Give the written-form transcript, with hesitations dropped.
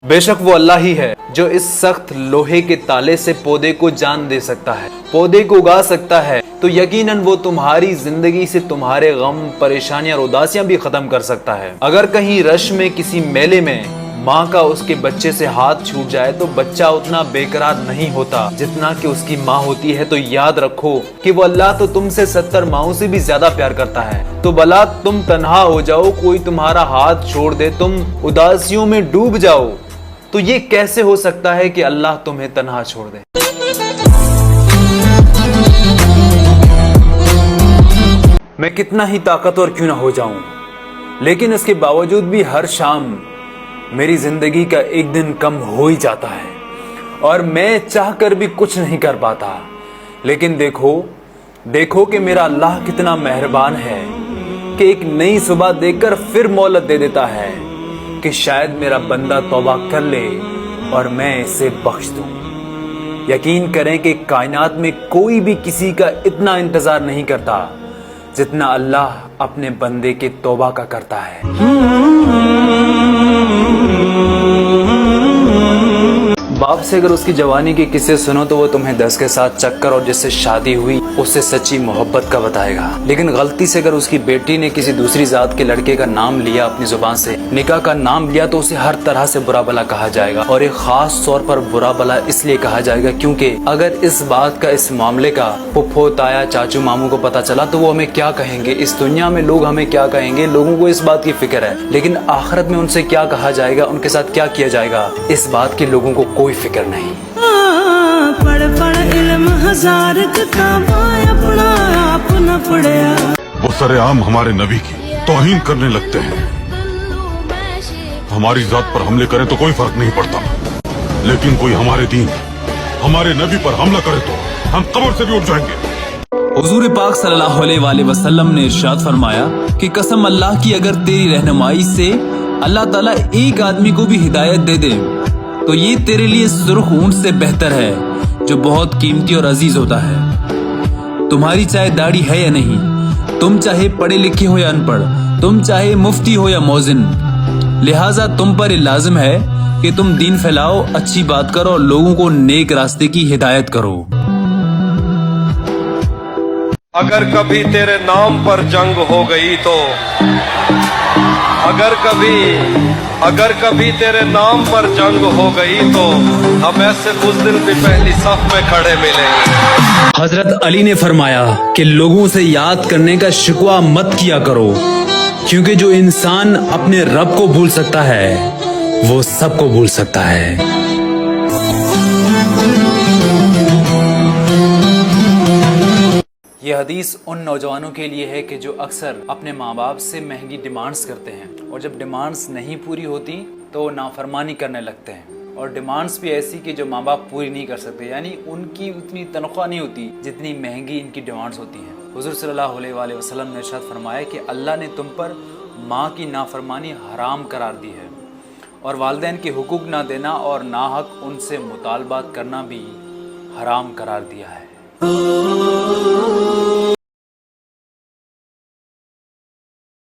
बेशक वो अल्लाह ही है जो इस सख्त लोहे के ताले से पौधे को जान दे सकता है, पौधे को उगा सकता है, तो यकीनन वो तुम्हारी जिंदगी से तुम्हारे गम, परेशानियां और उदासियां भी खत्म कर सकता है। अगर कहीं रश में किसी मेले में माँ का उसके बच्चे से हाथ छूट जाए तो बच्चा उतना बेकरार नहीं होता जितना कि उसकी माँ होती है। तो याद रखो कि वो अल्लाह तो तुमसे 70 माओं से भी ज्यादा प्यार करता है। तो भला तुम तन्हा हो जाओ, कोई तुम्हारा हाथ छोड़ दे, तुम उदासियों में डूब जाओ, तो ये कैसे हो सकता है कि अल्लाह तुम्हें तन्हा छोड़ दे। मैं कितना ही ताकतवर क्यों ना हो जाऊं, लेकिन इसके बावजूद भी हर शाम मेरी जिंदगी का एक दिन कम हो ही जाता है और मैं चाहकर भी कुछ नहीं कर पाता। लेकिन देखो कि मेरा अल्लाह कितना मेहरबान है कि एक नई सुबह देकर फिर मोहलत दे देता है कि शायद मेरा बंदा तौबा कर ले और मैं इसे बख्श दूं। यकीन करें कि कायनात में कोई भी किसी का इतना इंतजार नहीं करता जितना अल्लाह अपने बंदे के तौबा का करता है। बाप से अगर उसकी जवानी के किस्से सुनो तो वो तुम्हें 10 के साथ चक्कर और जिससे शादी हुई उससे सच्ची मोहब्बत का बताएगा। लेकिन गलती से अगर उसकी बेटी ने किसी दूसरी जात के लड़के का नाम लिया, अपनी जुबान से निकाह का नाम लिया, तो उसे हर तरह से बुरा भला कहा जाएगा। और एक खास तौर पर बुरा भला इसलिए कहा जाएगा क्योंकि अगर इस बात का, इस मामले का फुफ्फो, ताया, चाचू, मामू को पता चला तो वो हमें क्या कहेंगे, इस दुनिया में लोग हमें क्या कहेंगे। लोगों को इस बात की फिक्र है, लेकिन आखिरत में उनसे क्या कहा जाएगा, उनके साथ क्या किया जाएगा, इस बात की लोगों को कोई फिक्र नहीं। वो सरेआम हमारे नबी की तौहीन करने लगते हैं। हमारी जात पर हमले करें तो कोई फर्क नहीं पड़ता, लेकिन कोई हमारे दीन, हमारे नबी पर हमला करे तो हम कब्र से भी उठ जाएंगे। हुजूर पाक सल्लल्लाहु अलैहि वसल्लम ने इरशाद फरमाया कि कसम अल्लाह की, अगर तेरी रहनुमाई से अल्लाह ताला एक आदमी को भी हिदायत दे दे तो ये तेरे लिए सुर्ख ऊंट से बेहतर है जो बहुत कीमती और अजीज होता है। तुम्हारी चाहे दाढ़ी है या नहीं, तुम चाहे पढ़े लिखे हो या अनपढ़, तुम चाहे मुफ्ती हो या मौजिन, लिहाजा तुम पर लाजिम है कि तुम दीन फैलाओ, अच्छी बात करो और लोगों को नेक रास्ते की हिदायत करो। अगर कभी तेरे नाम पर जंग हो गई तो अगर कभी तेरे नाम पर जंग हो गई तो हम ऐसे बुज़दिल भी पहली सफ में खड़े मिलेंगे। हजरत अली ने फरमाया कि लोगों से याद करने का शिकवा मत किया करो, क्योंकि जो इंसान अपने रब को भूल सकता है वो सबको भूल सकता है। ये हदीस उन नौजवानों के लिए है कि जो अक्सर अपने माँ बाप से महंगी डिमांड्स करते हैं और जब डिमांड्स नहीं पूरी होती तो नाफरमानी करने लगते हैं, और डिमांड्स भी ऐसी कि जो माँ बाप पूरी नहीं कर सकते, यानी उनकी उतनी तनख्वाह नहीं होती जितनी महंगी इनकी डिमांड्स होती हैं। हुज़ूर सल्लल्लाहु अलैहि वसल्लम ने इरशाद फरमाया कि अल्लाह ने तुम पर माँ की नाफरमानी हराम करार दी है और वालिदैन के हुकूक ना देना और नाहक उनसे मुतालबात करना भी हराम करार दिया है।